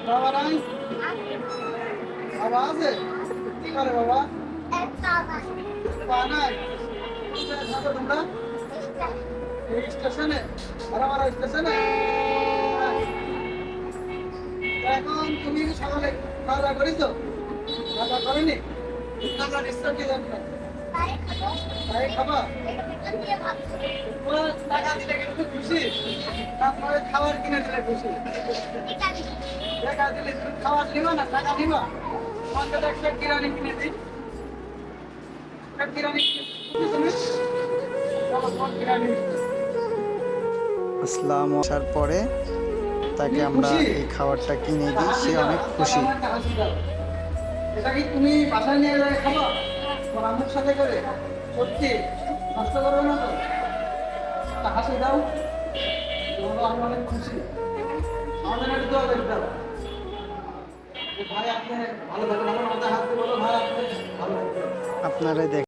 বাবা নাই? বাবা আছে? কি করে বাবা? পা নাই? কোথায় থাকো তোমরা? এই স্টেশনে? হারামারা স্টেশনে? তা এখন তুমি সকালে খাওয়া দাওয়া করেছো? খাওয়া দাওয়া করেনি? আমরা নিশ্চয় কি জানি না। তাই খাবা? তোমার টাকা দিলে কিন্তু খুশি, তারপরে খাবার কিনে দিলে খুশি। টাকা দিলে তুমি খাবার নিবা না, টাকা নিবা? তোমাকে তো একটা কিরানি কিনে দিই। একটা কিরানি কিনে দিই তুমি? চলো তোমার কিরানি। আসলাম আসার পরে তাকে তুমি আমরা খুশি? এই খাবারটা কিনে একটা দিই, হাসি সে দাও, অনেক একটা খুশি। আমার একটা হাসি দাও। এটা কি তুমি বাসায় নিয়ে যাবে খাবা? তোমার আম্মুর সাথে করে? সত্যি? নষ্ট করবে না তো? একটা হাসি দাও। বলো আমি অনেক খুশি। আমাদের একটু দোয়া করে দাও। যে ভাই আপনি ভালো থাকবেন, আমার মাথায় হাত দিয়ে বলো ভাই আপনি ভালো থাকবেন। আপনারাই